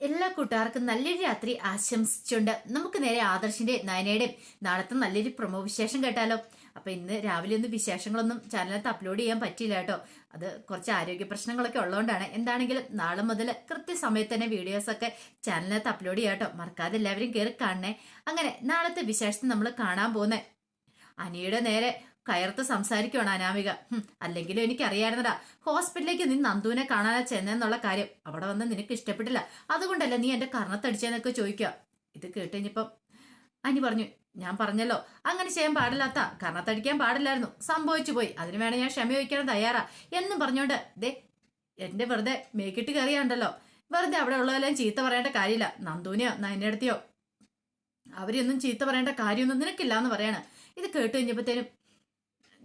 എല്ലാ കൂട്ടുകാർക്കും നല്ലൊരു രാത്രി ആശംസിച്ചുകൊണ്ട് നമുക്ക് നേരെ ആദർശിന്റെ നയനയുടെയും നാളത്തെ നല്ലൊരു പ്രൊമോ വിശേഷം കേട്ടാലോ. അപ്പൊ ഇന്ന് രാവിലെ ഒന്നും വിശേഷങ്ങളൊന്നും ചാനലിനകത്ത് അപ്ലോഡ് ചെയ്യാൻ പറ്റിയില്ല കേട്ടോ. അത് കുറച്ച് ആരോഗ്യ പ്രശ്നങ്ങളൊക്കെ ഉള്ളതുകൊണ്ടാണ്. എന്താണെങ്കിലും നാളെ മുതൽ കൃത്യസമയത്ത് തന്നെ വീഡിയോസ് ഒക്കെ ചാനലിനകത്ത് അപ്ലോഡ് ചെയ്യാം കേട്ടോ. മറക്കാതെ എല്ലാവരും കയറി കാണണേ. അങ്ങനെ നാളത്തെ വിശേഷത്തിൽ നമ്മൾ കാണാൻ പോകുന്നേ അനിയുടെ നേരെ കയർത്ത് സംസാരിക്കുവാണ് അനാമിക. അല്ലെങ്കിലും എനിക്കറിയായിരുന്നടാ ഹോസ്പിറ്റലിലേക്ക് നീ നന്ദുവിനെ കാണാനാ ചെന്നെന്നുള്ള കാര്യം. അവിടെ വന്ന് നിനക്ക് ഇഷ്ടപ്പെട്ടില്ല, അതുകൊണ്ടല്ല നീ എന്റെ കർണത്തടിച്ചെന്നൊക്കെ ചോദിക്കുക. ഇത് കേട്ടുകഴിഞ്ഞപ്പം അനി പറഞ്ഞു, ഞാൻ പറഞ്ഞല്ലോ അങ്ങനെ ചെയ്യാൻ പാടില്ലാത്ത, കർണത്തടിക്കാൻ പാടില്ലായിരുന്നു, സംഭവിച്ചു പോയി, അതിന് വേണം ഞാൻ ക്ഷമ ചോദിക്കാൻ തയ്യാറാ എന്നും പറഞ്ഞോണ്ട് ദേ എന്റെ വെറുതെ മേക്കിട്ട് കയറിയാണ്ടല്ലോ. വെറുതെ അവിടെ ഉള്ളതെല്ലാം ചീത്ത പറയേണ്ട കാര്യമില്ല. നന്ദുവിനെയോ നയനടുത്തിയോ അവരെയൊന്നും ചീത്ത പറയേണ്ട കാര്യമൊന്നും നിനക്കില്ല എന്ന് പറയാണ്. ഇത് കേട്ട് കഴിഞ്ഞപ്പോഴത്തേനും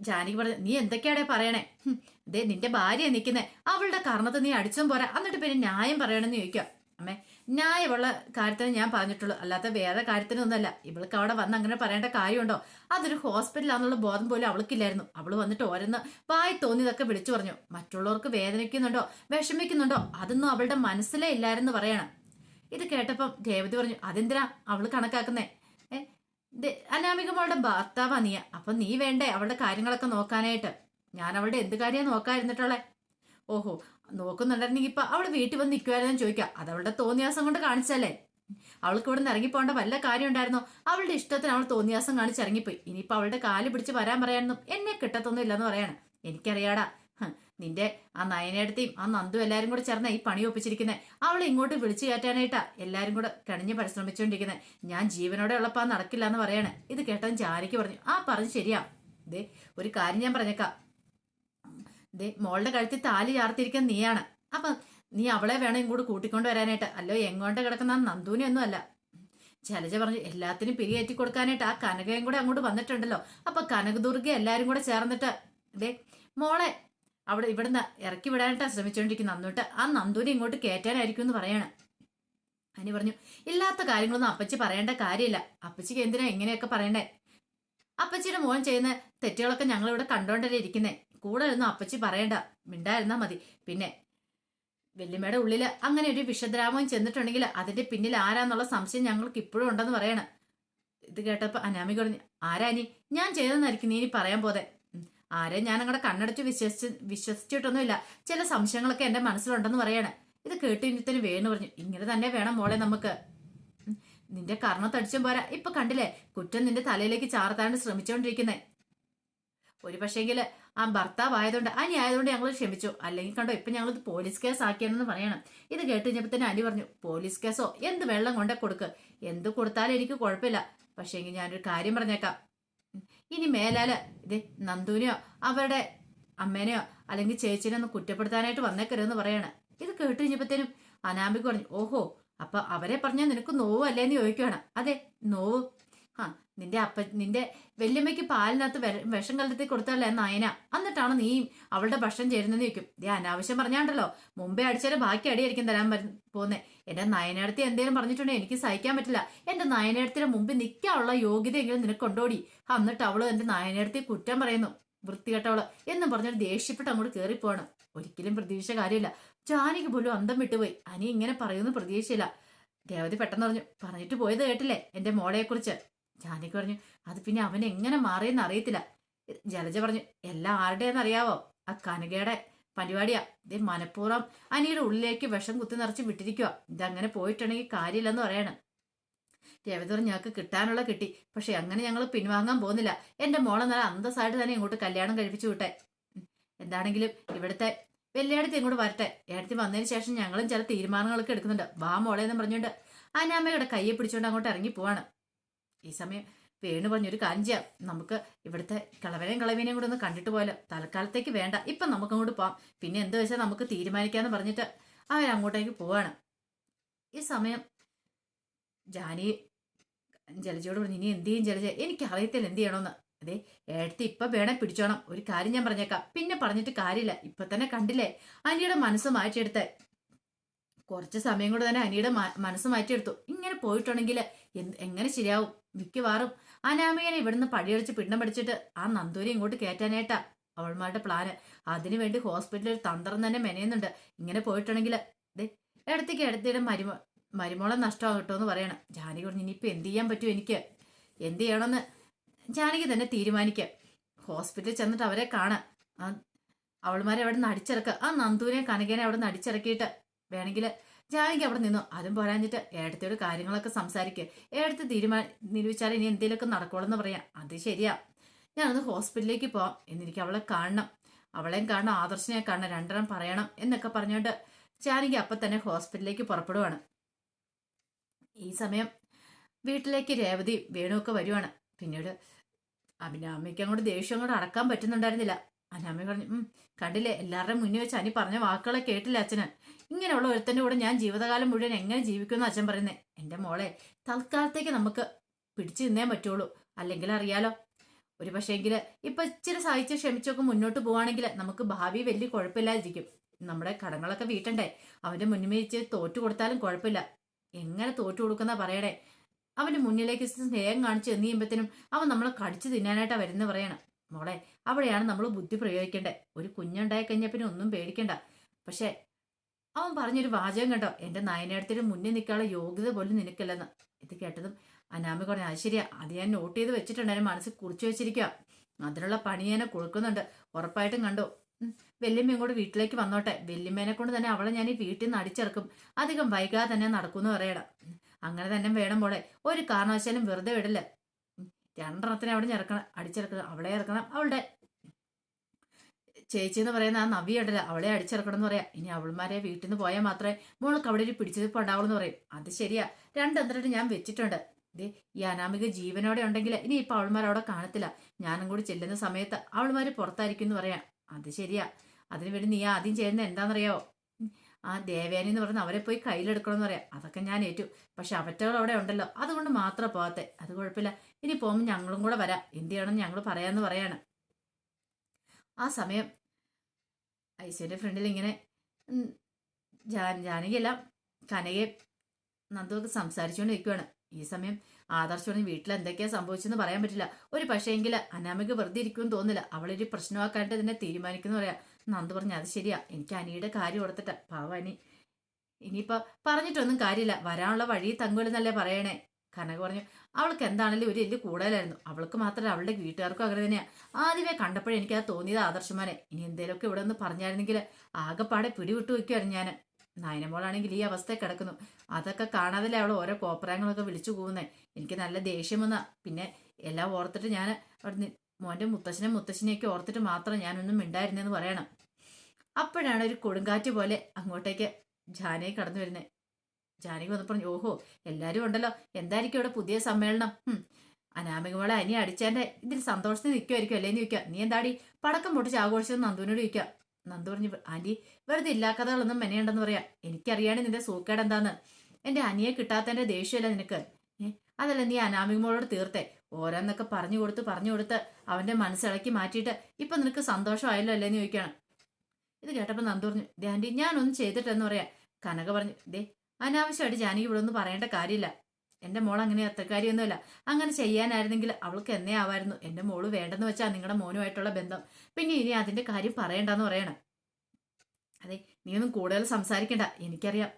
ജാനകി പറഞ്ഞു, നീ എന്തൊക്കെയാടേ പറയണേ? ദേ നിന്റെ ഭാര്യ നിൽക്കുന്നേ, അവളുടെ കാരണത്ത് നീ അടിച്ചും പോരാ, എന്നിട്ട് പിന്നെ ന്യായം പറയണമെന്ന് ചോദിക്കുക. അമ്മേ, ന്യായമുള്ള കാര്യത്തിന് ഞാൻ പറഞ്ഞിട്ടുള്ളൂ, അല്ലാത്ത വേറെ കാര്യത്തിനൊന്നുമല്ല. ഇവൾക്ക് അവിടെ വന്ന് അങ്ങനെ പറയേണ്ട കാര്യമുണ്ടോ? അതൊരു ഹോസ്പിറ്റലാണെന്നുള്ള ബോധം പോലും അവൾക്കില്ലായിരുന്നു. അവള് വന്നിട്ട് ഓരോന്ന് വായി തോന്നിയതൊക്കെ വിളിച്ചു പറഞ്ഞു. മറ്റുള്ളവർക്ക് വേദനിക്കുന്നുണ്ടോ വിഷമിക്കുന്നുണ്ടോ അതൊന്നും അവളുടെ മനസ്സിലേ ഇല്ലായിരുന്നു പറയണം. ഇത് കേട്ടപ്പം രേവതി പറഞ്ഞു, അതെന്തിനാ അവള് കണക്കാക്കുന്നേ? അനാമിക മോളുടെ ഭർത്താവാ നീ, അപ്പൊ നീ വേണ്ടേ അവളുടെ കാര്യങ്ങളൊക്കെ നോക്കാനായിട്ട്? ഞാൻ അവളുടെ എന്ത് കാര്യം നോക്കാതിരുന്നിട്ടുള്ളേ? ഓഹോ, നോക്കുന്നുണ്ടായിരുന്നെങ്കിൽ ഇപ്പൊ അവള് വീട്ടിൽ വന്ന് നിൽക്കുമായിരുന്നു ചോദിക്കാം. അത് അവളുടെ തോന്നിയാസം കൊണ്ട് കാണിച്ചല്ലേ. അവൾക്ക് ഇവിടെ നിന്ന് ഇറങ്ങിപ്പോണ്ട വല്ല കാര്യം ഉണ്ടായിരുന്നോ? അവളുടെ ഇഷ്ടത്തിന് അവൾ തോന്നിയാസം കാണിച്ചിറങ്ങിപ്പോയി. ഇനിയിപ്പൊ അവളുടെ കാല് പിടിച്ച് വരാൻ പറയാനൊന്നും എന്നെ കിട്ടത്തൊന്നും ഇല്ലെന്ന് പറയാണ്. എനിക്കറിയാടാ, നിന്റെ ആ നയനടുത്തേയും ആ നന്ദു എല്ലാരും കൂടെ ചേർന്ന ഈ പണി ഒപ്പിച്ചിരിക്കുന്നത്. അവളെ ഇങ്ങോട്ട് വിളിച്ചു കയറ്റാനായിട്ടാ എല്ലാരും കൂടെ കണിഞ്ഞ് പരിശ്രമിച്ചുകൊണ്ടിരിക്കുന്നത്. ഞാൻ ജീവനോടെ ഉള്ളപ്പാ നടക്കില്ല എന്ന് പറയാണ്. ഇത് കേട്ടവൻ ജാനകി പറഞ്ഞു, ആ പറഞ്ഞു ശരിയാ. ദേ ഒരു കാര്യം ഞാൻ പറഞ്ഞേക്കാം. ദേ മോളുടെ കഴുത്തിൽ താലി ചാർത്തിരിക്കുന്ന നീയാണ്. അപ്പൊ നീ അവളെ വേണം ഇങ്ങോട്ട് കൂട്ടിക്കൊണ്ട് വരാനായിട്ട്. അല്ലോ എങ്ങോട്ട് കിടക്കുന്ന നന്ദൂനെ ഒന്നും അല്ല. ജലജ പറഞ്ഞു, എല്ലാത്തിനും പിരിയേറ്റി കൊടുക്കാനായിട്ട് ആ കനകയും കൂടെ അങ്ങോട്ട് വന്നിട്ടുണ്ടല്ലോ. അപ്പൊ കനകദുർഗ എല്ലാരും കൂടെ ചേർന്നിട്ട് ദേ മോളെ അവിടെ ഇവിടുന്ന് ഇറക്കി വിടാനായിട്ടാ ശ്രമിച്ചുകൊണ്ടിരിക്കുന്നത്. എന്നിട്ട് ആ നന്ദൂരി ഇങ്ങോട്ട് കയറ്റാനായിരിക്കും എന്ന് പറയാണ്. അനി പറഞ്ഞു, ഇല്ലാത്ത കാര്യങ്ങളൊന്നും അപ്പച്ചി പറയേണ്ട കാര്യമില്ല. അപ്പച്ചിക്ക് എന്തിനാ ഇങ്ങനെയൊക്കെ പറയണ്ടേ? അപ്പച്ചിയുടെ മോൻ ചെയ്യുന്ന തെറ്റുകളൊക്കെ ഞങ്ങൾ ഇവിടെ കണ്ടോണ്ടല്ലേ ഇരിക്കുന്നേ. കൂടെ ഒന്നും അപ്പച്ചി പറയണ്ട, മിണ്ടായിരുന്നാ മതി. പിന്നെ വെല്ലിമ്മയുടെ ഉള്ളില് അങ്ങനെ ഒരു വിഷദ്രാമം ചെന്നിട്ടുണ്ടെങ്കിൽ അതിന്റെ പിന്നിൽ ആരാന്നുള്ള സംശയം ഞങ്ങൾക്ക് ഇപ്പോഴും ഉണ്ടെന്ന് പറയണം. ഇത് കേട്ടപ്പോ അനാമിക പറഞ്ഞു, ആരാനി ഞാൻ ചെയ്തെന്നായിരിക്കും നീ ഇനി പറയാൻ പോതെ? ആരെയും ഞാൻ അങ്ങടെ കണ്ണടച്ച് വിശ്വസിച്ചിട്ടൊന്നുമില്ല. ചില സംശയങ്ങളൊക്കെ എന്റെ മനസ്സിലുണ്ടെന്ന് പറയാണ്. ഇത് കേട്ട് ഇനിത്തിന് വേണു പറഞ്ഞു, ഇങ്ങനെ തന്നെ വേണം മോളെ നമുക്ക്. നിന്റെ കർണത്തടിച്ചും പോരാ, ഇപ്പൊ കണ്ടില്ലേ കുറ്റം നിന്റെ തലയിലേക്ക് ചാർത്താണ്ട് ശ്രമിച്ചോണ്ടിരിക്കുന്നേ. ഒരു പക്ഷേങ്കില് ആ ഭർത്താവായതുകൊണ്ട് അനി ആയതുകൊണ്ട് ഞങ്ങൾ ക്ഷമിച്ചു, അല്ലെങ്കിൽ കണ്ടോ ഇപ്പൊ ഞങ്ങൾ പോലീസ് കേസ് ആക്കിയെന്ന് പറയണം. ഇത് കേട്ട് കഴിഞ്ഞപ്പോ തന്നെ അനി പറഞ്ഞു, പോലീസ് കേസോ എന്ത് വെള്ളം കൊണ്ടേ കൊടുക്ക്, എന്ത് കൊടുത്താലും എനിക്ക് കുഴപ്പമില്ല. പക്ഷേങ്കിൽ ഞാനൊരു കാര്യം പറഞ്ഞേക്കാം, ഇനി മേലാല് ഇത് നന്ദുവിനെയോ അവരുടെ അമ്മേനെയോ അല്ലെങ്കിൽ ചേച്ചിനെ ഒന്ന് കുറ്റപ്പെടുത്താനായിട്ട് വന്നേക്കരുതെന്ന് പറയാണ്. ഇത് കേട്ട് കഴിഞ്ഞപ്പോഴത്തേനും അനാമിക പറഞ്ഞു, ഓഹോ, അപ്പൊ അവരെ പറഞ്ഞാൽ നിനക്ക് നോവ് അല്ലേന്ന് ചോദിക്കുവാണ്. അതെ, നോവ്. നിന്റെ വല്യമ്മയ്ക്ക് പാലിനകത്ത് വിഷം കലർത്തി കൊടുത്തല്ലേ നയന, എന്നിട്ടാണ് നീ അവളുടെ ഭക്ഷണം ചേരുന്നെന്ന് ചോദിക്കും. ഇതേ അനാവശ്യം പറഞ്ഞാണ്ടല്ലോ മുമ്പേ അടിച്ചാലും ബാക്കി അടിയായിരിക്കും തരാൻ പോന്നെ. എന്റെ നയനടുത്ത് എന്തേലും പറഞ്ഞിട്ടുണ്ടെങ്കിൽ എനിക്ക് സഹിക്കാൻ പറ്റില്ല. എന്റെ നയനടുത്തിന്റെ മുമ്പിൽ നിൽക്കാനുള്ള യോഗ്യതയെങ്കിലും നിനക്ക് കൊണ്ടോടി. എന്നിട്ട് അവള് എന്റെ നയനടുത്ത് കുറ്റം പറയുന്നു, വൃത്തികെട്ടവള് എന്നും പറഞ്ഞൊരു ദേഷ്യപ്പെട്ട് അങ്ങോട്ട് കയറിപ്പോവാണ്. ഒരിക്കലും പ്രതീക്ഷ കാര്യമില്ല. ജാനകി പോലും അന്തം വിട്ടുപോയി. അനി ഇങ്ങനെ പറയുമെന്ന് പ്രതീക്ഷയില്ല. രേവതി പെട്ടെന്ന് പറഞ്ഞിട്ട് പോയത് കേട്ടില്ലേ എന്റെ മോളെ കുറിച്ച്? ജാനകി പറഞ്ഞു, അത് പിന്നെ അവൻ എങ്ങനെ മാറിയെന്ന് അറിയത്തില്ല. ജലജ പറഞ്ഞു, എല്ലാം ആരുടെയെന്ന് അറിയാവോ? ആ കനകയുടെ പരിപാടിയാ. ഇത് മനഃപൂർവ്വം അനിയുടെ ഉള്ളിലേക്ക് വിഷം കുത്തി നിറച്ച് വിട്ടിരിക്കുക. ഇതങ്ങനെ പോയിട്ടുണ്ടെങ്കിൽ കാര്യമില്ലെന്ന് പറയാണ്. രേവതി പറഞ്ഞു, ഞങ്ങൾക്ക് കിട്ടാനുള്ള കിട്ടി, പക്ഷെ അങ്ങനെ ഞങ്ങൾ പിൻവാങ്ങാൻ പോകുന്നില്ല. എന്റെ മോളെ നല്ല അന്തസ്സായിട്ട് തന്നെ ഇങ്ങോട്ട് കല്യാണം കഴിപ്പിച്ചു വിട്ടെ. എന്താണെങ്കിലും ഇവിടുത്തെ വെല്ലുവിടുത്ത് ഇങ്ങോട്ട് വരട്ടെ. ഏടത്തി വന്നതിന് ശേഷം ഞങ്ങളും ചില തീരുമാനങ്ങളൊക്കെ എടുക്കുന്നുണ്ട്. വാ മോളെ എന്ന് പറഞ്ഞുകൊണ്ട് അനാമയുടെ കയ്യെ പിടിച്ചുകൊണ്ട് അങ്ങോട്ട് ഇറങ്ങി പോവാണ്. ഈ സമയം വേണു പറഞ്ഞൊരു കാര്യം ചെയ്യാം, നമുക്ക് ഇവിടുത്തെ കളവനെയും കളവിനെയും കൂടെ ഒന്ന് കണ്ടിട്ട് പോയാലോ? തൽക്കാലത്തേക്ക് വേണ്ട, ഇപ്പം നമുക്ക് അങ്ങോട്ട് പോവാം, പിന്നെ എന്ത് വെച്ചാൽ നമുക്ക് തീരുമാനിക്കാന്ന് പറഞ്ഞിട്ട് അവരങ്ങോട്ടേക്ക് പോവാണ്. ഈ സമയം ജാനി ജലജയോട് പറഞ്ഞു, ഇനി എന്ത് ചെയ്യും ജലജ? എനിക്കറിയത്തില്ല എന്ത് ചെയ്യണമെന്ന്. അതെ ഏടത്തി ഇപ്പൊ വേണേ പിടിച്ചോണം. ഒരു കാര്യം ഞാൻ പറഞ്ഞേക്കാം, പിന്നെ പറഞ്ഞിട്ട് കാര്യമില്ല. ഇപ്പൊ തന്നെ കണ്ടില്ലേ അനിയുടെ മനസ്സ് മാറ്റിയെടുത്ത്. കുറച്ച് സമയം കൊണ്ട് തന്നെ അനിയുടെ മനസ്സ് മാറ്റിയെടുത്തു. ഇങ്ങനെ പോയിട്ടുണ്ടെങ്കിൽ എങ്ങനെ ശരിയാവും? മിക്കവാറും അനാമികനെ ഇവിടുന്ന് പടിയടിച്ച് പിണ്ണം പഠിച്ചിട്ട് ആ നന്ദൂരി ഇങ്ങോട്ട് കയറ്റാനായിട്ടാ അവൾമാരുടെ പ്ലാന്. അതിനുവേണ്ടി ഹോസ്പിറ്റലിൽ ഒരു തന്ത്രം തന്നെ മെനയുന്നുണ്ട്. ഇങ്ങനെ പോയിട്ടുണ്ടെങ്കിൽ ഇടത്തേക്ക് ഇടത്തിയുടെ മരുമോളെ നഷ്ടമാകട്ടോ എന്ന് പറയണം. ജാനകി പറഞ്ഞു ഇനിയിപ്പോൾ എന്ത് ചെയ്യാൻ പറ്റും, എനിക്ക് എന്ത് ചെയ്യണമെന്ന് ജാനകി തന്നെ തീരുമാനിക്കുക. ഹോസ്പിറ്റലിൽ ചെന്നിട്ട് അവരെ കാണാം. ആ അവൾമാരെ അവിടെ നിന്ന് അടിച്ചിറക്കുക. ആ നന്ദുവിനെ കനകേനെ അവിടെ നിന്ന് അടിച്ചിറക്കിയിട്ട് വേണമെങ്കിൽ ജാനകി അവിടെ നിന്നു. അതും പോരാഞ്ഞിട്ട് ഏടത്തിയോട് കാര്യങ്ങളൊക്കെ സംസാരിക്കുക. ഏടത്ത് നിരൂപിച്ചാൽ ഇനി എന്തെങ്കിലുമൊക്കെ നടക്കുള്ളൂ പറയാം. അത് ശരിയാ, ഞാനൊന്ന് ഹോസ്പിറ്റലിലേക്ക് പോവാം, എന്നെനിക്ക് അവളെ കാണണം, അവളെയും കാണണം, ആദർശിനെ കാണണം, രണ്ടെണ്ണം പറയണം എന്നൊക്കെ പറഞ്ഞുകൊണ്ട് ജാനകി അപ്പം തന്നെ ഹോസ്പിറ്റലിലേക്ക് പുറപ്പെടുവാണ്. ഈ സമയം വീട്ടിലേക്ക് രേവതി വേണുവൊക്കെ വരുവാണ്. പിന്നീട് അമ്മയ്ക്ക് അങ്ങോട്ട് ദേഷ്യം അങ്ങോട്ട് അടക്കാൻ പറ്റുന്നുണ്ടായിരുന്നില്ല. അനാമി പറഞ്ഞു കണ്ടില്ലേ, എല്ലാവരുടെയും മുന്നിൽ വെച്ച് അനി പറഞ്ഞ വാക്കുകളെ കേട്ടില്ല അച്ഛന്. ഇങ്ങനെയുള്ള ഒരുത്തൻ്റെ കൂടെ ഞാൻ ജീവിതകാലം മുഴുവൻ എങ്ങനെ ജീവിക്കുമെന്ന് അച്ഛൻ പറയുന്നേ. എൻ്റെ മോളെ തൽക്കാലത്തേക്ക് നമുക്ക് പിടിച്ചു നിന്നേ പറ്റുള്ളൂ, അല്ലെങ്കിൽ അറിയാലോ ഒരു പക്ഷേങ്കിൽ ഇപ്പൊ ഇച്ചിരി സഹിച്ച് ക്ഷമിച്ചൊക്കെ മുന്നോട്ട് പോവാണെങ്കിൽ നമുക്ക് ഭാവി വലിയ കുഴപ്പമില്ലാതിരിക്കും. നമ്മുടെ കടങ്ങളൊക്കെ വീട്ടണ്ടേ, അവന്റെ മുന്നിൽ വെച്ച് തോറ്റു കൊടുത്താലും കുഴപ്പമില്ല. എങ്ങനെ തോറ്റു കൊടുക്കുന്ന പറയണേ, അവന്റെ മുന്നിലേക്ക് സ്നേഹം കാണിച്ച് എന്ന് ചെയ്യുമ്പത്തിനും അവൻ നമ്മളെ കടിച്ചു തിന്നാനായിട്ടാ വരുന്ന പറയണം. മോളെ അവിടെയാണ് നമ്മൾ ബുദ്ധി പ്രയോഗിക്കേണ്ടത്. ഒരു കുഞ്ഞുണ്ടായി കഴിഞ്ഞാൽ പിന്നെ ഒന്നും പേടിക്കണ്ട. പക്ഷെ അവൻ പറഞ്ഞൊരു വാചകം കേട്ടോ, എന്റെ നയനേടത്തിന്റെ മുന്നിൽ നിൽക്കാനുള്ള യോഗ്യത പോലും നിനക്കില്ലെന്ന്. ഇത് കേട്ടതും അനാമി പറഞ്ഞു അത് ശരിയാ, അത് ഞാൻ നോട്ട് ചെയ്ത് വെച്ചിട്ടുണ്ടായിരുന്നു, മനസ്സിൽ കുറിച്ചു വെച്ചിരിക്കുക, അതിനുള്ള പണി ഞാൻ കൊടുക്കുന്നുണ്ട്, ഉറപ്പായിട്ടും കണ്ടോ. വല്യമ്മയും കൂടെ വീട്ടിലേക്ക് വന്നോട്ടെ, വല്യമ്മേനെ കൊണ്ട് തന്നെ അവളെ ഞാൻ ഈ വീട്ടിൽ നിന്ന് അടിച്ചിറക്കും, അധികം വൈകാതെ തന്നെ നടക്കുമെന്ന് പറയണം. അങ്ങനെ തന്നെ വേണം മോളെ, ഒരു കാരണവശാലും വെറുതെ വിടില്ല. രണ്ടെണ്ണത്തിനെ അവിടെ അടിച്ചിറക്കണം, അവളെ ഇറക്കണം, അവളുടെ ചേച്ചി എന്ന് പറയുന്ന ആ നവി ഉണ്ടല്ലോ അവളെ അടിച്ചിറക്കണം എന്ന് പറയാം. ഇനി അവൾമാരെ വീട്ടിൽ നിന്ന് പോയാൽ മാത്രമേ മോൾക്ക് അവിടെ ഒരു പിടിച്ചെടുപ്പ് ഉണ്ടാവുള്ളൂ എന്ന് പറയും. അത് ശരിയാ, രണ്ടെന്ത്രട്ട് ഞാൻ വെച്ചിട്ടുണ്ട്. ദേ ഈ അനാമിക ജീവനോടെ ഉണ്ടെങ്കിൽ ഇനി ഇപ്പൊ അവൾമാർ അവിടെ കാണത്തില്ല, ഞാനും കൂടി ചെല്ലുന്ന സമയത്ത് അവൾമാര് പുറത്തായിരിക്കും എന്ന് പറയാം. അത് ശരിയാ, അതിനുവേണ്ടി നീ ആദ്യം ചെയ്യുന്നത് എന്താണെന്നറിയാവോ, ആ ദേവേനി എന്ന് പറയുന്ന അവരെ പോയി കയ്യിലെടുക്കണം എന്ന് പറയാം. അതൊക്കെ ഞാൻ ഏറ്റു, പക്ഷെ അവറ്റകൾ അവിടെ ഉണ്ടല്ലോ, അതുകൊണ്ട് മാത്രം പോകാത്തെ. അത് കുഴപ്പമില്ല, ഇനി പോകുമ്പോൾ ഞങ്ങളും കൂടെ വരാം, എന്ത് ചെയ്യണം ഞങ്ങൾ പറയാന്ന് പറയാണ്. ആ സമയം ഐശ്വര്യ ഫ്രണ്ടിൽ ഇങ്ങനെ ജാനകിയല്ല കനകയെ നന്ദുവൊക്കെ സംസാരിച്ചുകൊണ്ട് നിൽക്കുവാണ്. ഈ സമയം ആദർശോണി വീട്ടിൽ എന്തൊക്കെയാ സംഭവിച്ചെന്ന് പറയാൻ പറ്റില്ല. ഒരു പക്ഷേങ്കിൽ അനാമിക വെറുതെ ഇരിക്കുമെന്ന് തോന്നില്ല, അവളൊരു പ്രശ്നമാക്കാനായിട്ട് തന്നെ തീരുമാനിക്കുന്നു പറയാം. നന്ദു പറഞ്ഞു അത് ശരിയാ, എനിക്ക് അനിയുടെ കാര്യം ഓർത്തിട്ട പാവ അനി, ഇനിയിപ്പോ പറഞ്ഞിട്ടൊന്നും കാര്യമില്ല, വരാനുള്ള വഴി തങ്ങുമെന്നല്ലേ പറയണേ. കനക പറഞ്ഞു അവൾക്ക് എന്താണെങ്കിലും ഒരു എല്ല് കൂടുതലായിരുന്നു, അവൾക്ക് മാത്രമല്ല അവളുടെ വീട്ടുകാർക്കും അങ്ങനെ തന്നെയാ. ആദ്യമേ കണ്ടപ്പോഴേ എനിക്കത് തോന്നിയത് ആദർശമാനെ, ഇനി എന്തേലുമൊക്കെ ഇവിടെ ഒന്ന് പറഞ്ഞായിരുന്നെങ്കിൽ ആകെപ്പാടെ പിടിവിട്ടു വയ്ക്കുമായിരുന്നു ഞാൻ. നയനമോളാണെങ്കിൽ ഈ അവസ്ഥയിൽ കിടക്കുന്നു, അതൊക്കെ കാണാതല്ലേ അവൾ ഓരോ കോപ്രായങ്ങളൊക്കെ വിളിച്ചു പോകുന്നേ. എനിക്ക് നല്ല ദേഷ്യം വന്നാ, പിന്നെ എല്ലാം ഓർത്തിട്ട് ഞാൻ അവിടെ മോൻ്റെ മുത്തശ്ശനെയൊക്കെ ഓർത്തിട്ട് മാത്രം ഞാനൊന്നും മിണ്ടായിരുന്നെന്ന് പറയണം. അപ്പോഴാണ് ഒരു കൊടുങ്കാറ്റ് പോലെ അങ്ങോട്ടേക്ക് ജാനകി കടന്നു വരുന്നത്. ജാനകി വന്ന് പറഞ്ഞു ഓഹോ എല്ലാരും ഉണ്ടല്ലോ, എന്തായിരിക്കും ഇവിടെ പുതിയ സമ്മേളനം? അനാമികമോളെ അനി അടിച്ചതിന്റെ ഇതിൽ സന്തോഷത്തിൽ നിൽക്കുമായിരിക്കും അല്ലേന്ന് ചോദിക്കുക. നീ എന്താടി പടക്കം പൊട്ടിച്ച് ആഘോഷിച്ചെന്ന് നന്ദുവിനോട് ചോദിക്കുക. നന്ദു പറഞ്ഞു ആന്റി വെറുതെ ഇല്ലാ കഥകളൊന്നും മെനയുണ്ടെന്ന് പറയാം, എനിക്കറിയാണ് നിന്റെ സൂക്കേട് എന്താന്ന്. എന്റെ അനിയെ കിട്ടാത്തതിന്റെ ദേഷ്യമല്ല നിനക്ക്, അതല്ല നീ അനാമികമോളോട് തീർത്തേ, ഓരോന്നൊക്കെ പറഞ്ഞു കൊടുത്ത് അവന്റെ മനസ്സിളക്കി മാറ്റിയിട്ട് ഇപ്പൊ നിനക്ക് സന്തോഷമായല്ലോ അല്ലേന്ന് ചോദിക്കുകയാണ്. ഇത് കേട്ടപ്പോൾ നന്ദു പറഞ്ഞു ദേ ആന്റി ഞാനൊന്നും ചെയ്തിട്ടെന്ന് പറയാം. കനക പറഞ്ഞു ദേ അനാവശ്യമായിട്ട് ജാനകി ഇവിടെ ഒന്നും പറയേണ്ട കാര്യമില്ല, എന്റെ മോൾ അങ്ങനെ അത്രക്കാരിയൊന്നുമല്ല, അങ്ങനെ ചെയ്യാനായിരുന്നെങ്കിൽ അവൾക്ക് എന്നേ ആവായിരുന്നു. എന്റെ മോള് വേണ്ടെന്ന് വെച്ചാൽ നിങ്ങളുടെ മോനുമായിട്ടുള്ള ബന്ധം, പിന്നെ ഇനി അതിന്റെ കാര്യം പറയണ്ടെന്ന് പറയണം. അതെ നീ ഒന്നും കൂടുതൽ സംസാരിക്കണ്ട, എനിക്കറിയാം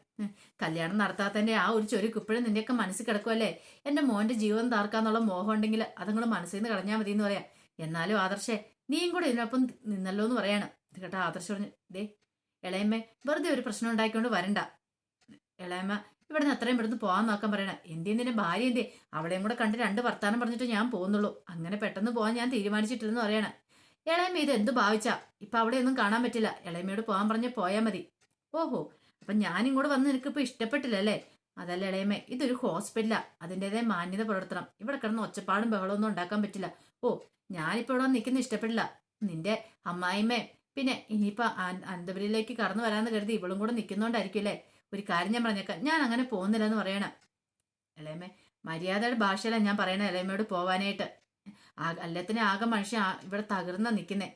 കല്യാണം നടത്താത്തതിന്റെ ആ ഒരു ചൊരുക്ക് ഇപ്പോഴും നിന്റെയൊക്കെ മനസ്സിൽ കിടക്കുമല്ലേ. എന്റെ മോന്റെ ജീവൻ താർക്കാന്നുള്ള മോഹം ഉണ്ടെങ്കിൽ അതങ്ങൾ മനസ്സിൽ നിന്ന് കളഞ്ഞാൽ മതി എന്ന് പറയാം. എന്നാലും ആദർശേ നീയും കൂടെ ഇതിനൊപ്പം നിന്നല്ലോ എന്ന് പറയാണ്. ഇത് കേട്ടോ ആദർശ് പറഞ്ഞു ദേ ഇളയമ്മേ വെറുതെ ഒരു പ്രശ്നം ഉണ്ടാക്കിക്കൊണ്ട് വരണ്ട, ഇളയമ്മ ഇവിടെ നിന്ന് എത്രയും പെട്ടെന്ന് പോകാൻ നോക്കാൻ പറയണേ. എന്തിന്റെ ഭാര്യ എന്തേ, അവളെയും കൂടെ കണ്ട് രണ്ട് വർത്താനം പറഞ്ഞിട്ട് ഞാൻ പോകുന്നുള്ളൂ, അങ്ങനെ പെട്ടെന്ന് പോകാൻ ഞാൻ തീരുമാനിച്ചിട്ടില്ലെന്ന് പറയണേ. ഇളയമ്മ ഇത് എന്ത് ഭാവിച്ചാ, ഇപ്പൊ അവിടെ ഒന്നും കാണാൻ പറ്റില്ല, ഇളയമ്മയോട് പോകാൻ പറഞ്ഞ് പോയാൽ മതി. ഓഹോ അപ്പൊ ഞാനിങ്ങോട്ട് വന്ന് നിനക്കിപ്പോ ഇഷ്ടപ്പെട്ടില്ലല്ലേ? അതല്ല ഇളയമ്മേ, ഇതൊരു ഹോസ്പിറ്റലാ, അതിൻ്റെതായ മാന്യത പുലർത്തണം, ഇവിടെ കിടന്ന് ഒച്ചപ്പാടും ബഹളമൊന്നും ഉണ്ടാക്കാൻ പറ്റില്ല. ഓ ഞാനിപ്പോ ഇവിടെ നിൽക്കുന്ന ഇഷ്ടപ്പെട്ടില്ല, നിന്റെ അമ്മായിമ്മേ പിന്നെ ഇനിയിപ്പോ അനന്തപുരിയിലേക്ക് കടന്നു വരാന്ന് കരുതി ഇവളും കൂടെ നിൽക്കുന്നോണ്ടായിരിക്കും. ഒരു കാര്യം ഞാൻ പറഞ്ഞേക്കാം, ഞാൻ അങ്ങനെ പോകുന്നില്ലെന്ന് പറയണം. ഇളയമ്മേ മര്യാദയുടെ ഭാഷയിലാണ് ഞാൻ പറയണേ ഇളയമ്മയോട് പോവാനായിട്ട്, അല്ലത്തിന് ആകെ മനുഷ്യ ഇവിടെ തകർന്ന നിൽക്കുന്നേ,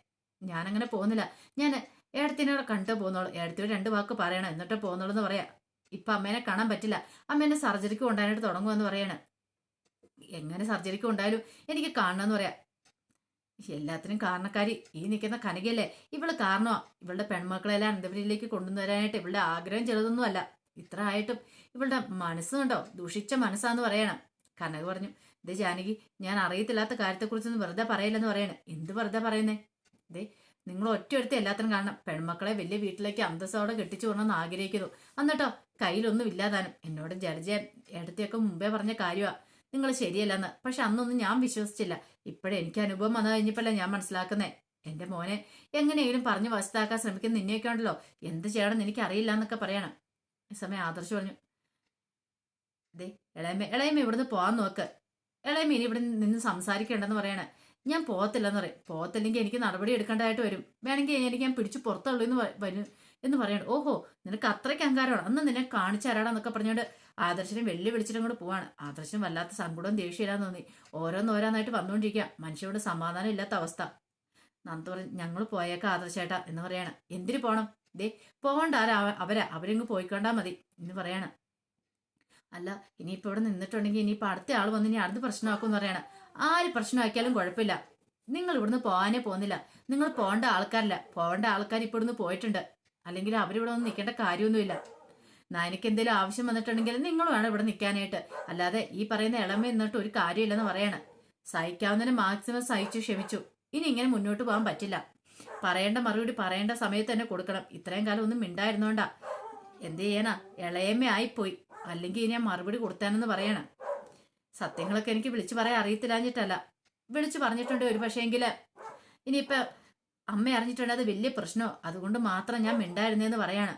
ഞാനങ്ങനെ പോകുന്നില്ല, ഞാൻ ഏടത്തിനോട് കണ്ടു പോകുന്നുള്ളൂ, ഏടത്തിനോട് രണ്ട് വാക്ക് പറയണം എന്നിട്ടേ പോകുന്നുള്ളൂ എന്ന് പറയാം. ഇപ്പൊ അമ്മേനെ കാണാൻ പറ്റില്ല, അമ്മേനെ സർജറിക്ക് കൊണ്ടുപോകാനായിട്ട് തുടങ്ങുമെന്ന് പറയാണ്. എങ്ങനെ സർജറിക്ക് ഉണ്ടായാലും എനിക്ക് കാണണമെന്ന് പറയാം. എല്ലാത്തിനും കാരണക്കാരി ഈ നിൽക്കുന്ന കനകയല്ലേ, ഇവള് കാരണമാ ഇവളുടെ പെൺമക്കളെല്ലാം അനന്തപുരിയിലേക്ക് കൊണ്ടുവരാനായിട്ട് ഇവളുടെ ആഗ്രഹം ചെറുതൊന്നും അല്ല. ഇത്ര ആയിട്ടും ഇവളുടെ മനസ്സ് കണ്ടോ, ദൂഷിച്ച മനസ്സാന്ന് പറയണം. കനക പറഞ്ഞു, ദേ ജാനകി, ഞാൻ അറിയത്തില്ലാത്ത കാര്യത്തെക്കുറിച്ചൊന്നും വെറുതെ പറയില്ലെന്ന് പറയണേ. എന്ത് വെറുതെ പറയുന്നേ? ദേ, നിങ്ങൾ ഒറ്റയൊരുത്തി എല്ലാത്തിനും കാണണം. പെൺമക്കളെ വലിയ വീട്ടിലേക്ക് അന്തസ്സോടെ കെട്ടിച്ചു കൊണ്ടെന്ന് ആഗ്രഹിക്കുന്നു. എന്നിട്ടോ കയ്യിലൊന്നും ഇല്ലാതാനും. എന്നോട് ജലജ എടുത്തിയൊക്കെ മുമ്പേ പറഞ്ഞ കാര്യമാ നിങ്ങൾ ശരിയല്ലെന്ന്. പക്ഷെ അന്നൊന്നും ഞാൻ വിശ്വസിച്ചില്ല. ഇപ്പോഴേ എനിക്ക് അനുഭവം വന്നു കഴിഞ്ഞപ്പോഴല്ലേ ഞാൻ മനസ്സിലാക്കുന്നേ. എന്റെ മോനെ എങ്ങനെയെങ്കിലും പറഞ്ഞു വശത്താക്കാൻ ശ്രമിക്കുന്ന നിന്നെയൊക്കെ ഉണ്ടല്ലോ, എന്ത് ചെയ്യണമെന്ന് എനിക്ക് അറിയില്ല എന്നൊക്കെ പറയണം. ഈ സമയം ആദർശ് പറഞ്ഞു, ദേ ഇളയമ്മ ഇവിടുന്ന് പോകാൻ നോക്ക്. ഇളയമ്മ ഇനി ഇവിടെ നിന്ന് സംസാരിക്കേണ്ടെന്ന് പറയണേ. ഞാൻ പോകത്തില്ലെന്ന് പറയും. പോകത്തില്ലെങ്കിൽ എനിക്ക് നടപടി എടുക്കേണ്ടതായിട്ട് വരും. വേണമെങ്കിൽ എനിക്ക് ഞാൻ പിടിച്ചു പുറത്തുള്ളൂ വരും എന്ന് പറയണം. ഓഹോ, നിനക്ക് അത്രയ്ക്ക് അഹങ്കാരമാണ്, അന്ന് നിന്നെ കാണിച്ചരാടാന്നൊക്കെ പറഞ്ഞുകൊണ്ട് ആദർശനെ വെള്ളി വിളിച്ചിട്ടും കൂടെ പോവാണ്. ആദർശന് വല്ലാത്ത സങ്കടവും ദേഷ്യമില്ലാന്ന് തോന്നി. ഓരോന്നോരോന്നായിട്ട് വന്നുകൊണ്ടിരിക്കുക. മനുഷ്യരോട് സമാധാനം ഇല്ലാത്ത അവസ്ഥ. നന്ദ പറഞ്ഞു, ഞങ്ങൾ പോയേക്കാം ആദർശേട്ടാ എന്ന് പറയാണ്. എന്തിനു പോണം? ദേ, പോകണ്ട. അവരിങ്ങ് പോയിക്കൊണ്ടാ മതി എന്ന് പറയാണ്. അല്ല, ഇനിയിപ്പോ ഇവിടെ നിന്നിട്ടുണ്ടെങ്കിൽ ഇനിയിപ്പോ അടുത്ത ആൾ വന്ന് ഇനി അടുത്ത് പ്രശ്നമാക്കും എന്ന് പറയണം. ആര് പ്രശ്നമാക്കിയാലും കുഴപ്പമില്ല. നിങ്ങൾ ഇവിടുന്ന് പോകാനേ പോകുന്നില്ല. നിങ്ങൾ പോകേണ്ട ആൾക്കാരല്ല. പോകേണ്ട ആൾക്കാർ ഇപ്പൊ ഇവിടുന്ന് പോയിട്ടുണ്ട്. അല്ലെങ്കിൽ അവരിവിടെ ഒന്നും നിൽക്കേണ്ട കാര്യമൊന്നുമില്ല. നയനക്ക് എന്തെങ്കിലും ആവശ്യം വന്നിട്ടുണ്ടെങ്കിൽ നിങ്ങൾ വേണം ഇവിടെ നിൽക്കാനായിട്ട്. അല്ലാതെ ഈ പറയുന്ന ഇളമ എന്നിട്ട് ഒരു കാര്യമില്ലെന്ന് പറയാണ്. സഹിക്കാവുന്നതിന് മാക്സിമം സഹിച്ചു ക്ഷമിച്ചു. ഇനി ഇങ്ങനെ മുന്നോട്ട് പോകാൻ പറ്റില്ല. പറയേണ്ട മറുപടി പറയേണ്ട സമയത്ത് തന്നെ കൊടുക്കണം. ഇത്രയും കാലം ഒന്നും മിണ്ടായിരുന്നോണ്ടാ. എന്ത് ചെയ്യാനാ, ഇളയമ്മ ആയിപ്പോയി. അല്ലെങ്കിൽ ഇനി ഞാൻ മറുപടി കൊടുത്താനെന്ന് പറയണം. സത്യങ്ങളൊക്കെ എനിക്ക് വിളിച്ചു പറയാൻ അറിയത്തില്ലാഞ്ഞിട്ടല്ല, വിളിച്ചു പറഞ്ഞിട്ടുണ്ട്. ഒരു പക്ഷേങ്കില് ഇനിയിപ്പൊ അമ്മ അറിഞ്ഞിട്ടുണ്ട് അത് വലിയ പ്രശ്നമോ, അതുകൊണ്ട് മാത്രം ഞാൻ മിണ്ടായിരുന്നേന്ന് പറയാണ്.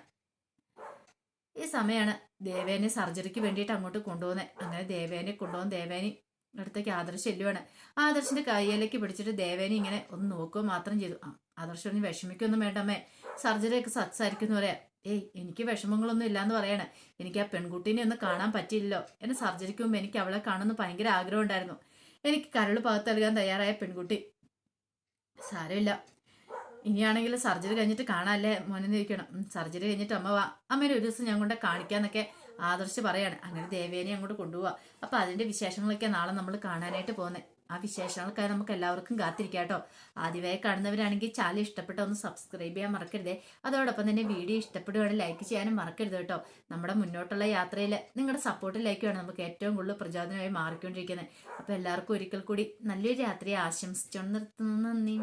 ഈ സമയമാണ് ദേവേനെ സർജറിക്ക് വേണ്ടിയിട്ട് അങ്ങോട്ട് കൊണ്ടുപോകുന്നത്. അങ്ങനെ ദേവേനെ കൊണ്ടുപോകും. ദേവേനി അടുത്തേക്ക് ആദർശ് ചെല്ലുവാണ്. ആദർശിന്റെ കയ്യിലേക്ക് പിടിച്ചിട്ട് ദേവേനെ ഇങ്ങനെ ഒന്ന് നോക്കുക മാത്രം ചെയ്തു. ആദർശ് ഒന്ന് വിഷമിക്കൊന്നും വേണ്ടമ്മേ, സർജറി ഒക്കെ സക്സസ് ആയിരിക്കും പറയാം. ഏയ്, എനിക്ക് വിഷമങ്ങളൊന്നും ഇല്ലാന്ന് പറയാണ്. എനിക്ക് ആ പെൺകുട്ടീനെ ഒന്ന് കാണാൻ പറ്റിയില്ലല്ലോ. എന്നെ സർജറിക്ക് മുമ്പ് എനിക്ക് അവളെ കാണുന്ന ഭയങ്കര ആഗ്രഹം ഉണ്ടായിരുന്നു. എനിക്ക് കരള് പകത്ത് നൽകാൻ തയ്യാറായ പെൺകുട്ടി. സാരമില്ല, ഇനിയാണെങ്കിൽ സർജറി കഴിഞ്ഞിട്ട് കാണാല്ലേ മോനെന്ന് ഇരിക്കണം. സർജറി കഴിഞ്ഞിട്ട് അമ്മ വാ, അമ്മേനെ ഒരു ദിവസം ഞാൻ കൊണ്ട് കാണിക്കാന്നൊക്കെ ആദർശ് പറയാണ്. അങ്ങനെ ദേവേനെ അങ്ങോട്ട് കൊണ്ടുപോവാ. അപ്പൊ അതിന്റെ വിശേഷങ്ങളൊക്കെ നാളെ നമ്മൾ കാണാനായിട്ട് പോകുന്നത്. ആ വിശേഷങ്ങൾക്കായി നമുക്ക് എല്ലാവർക്കും കാത്തിരിക്കാം കേട്ടോ. ആദ്യമായി കാണുന്നവരാണെങ്കിൽ ചാനൽ ഇഷ്ടപ്പെട്ട ഒന്ന് സബ്സ്ക്രൈബ് ചെയ്യാൻ മറക്കരുതേ. അതോടൊപ്പം തന്നെ വീഡിയോ ഇഷ്ടപ്പെടുകയാണെങ്കിൽ ലൈക്ക് ചെയ്യാനും മറക്കരുത് കേട്ടോ. നമ്മുടെ മുന്നോട്ടുള്ള യാത്രയിൽ നിങ്ങളുടെ സപ്പോർട്ട് ലൈക്കുമാണ് നമുക്ക് ഏറ്റവും കൂടുതൽ പ്രചോദനമായി മാറിക്കൊണ്ടിരിക്കുന്നത്. അപ്പൊ എല്ലാവർക്കും ഒരിക്കൽ കൂടി നല്ലൊരു യാത്രയെ ആശംസിച്ചുകൊണ്ട് നിർത്തുന്നു. നന്ദി.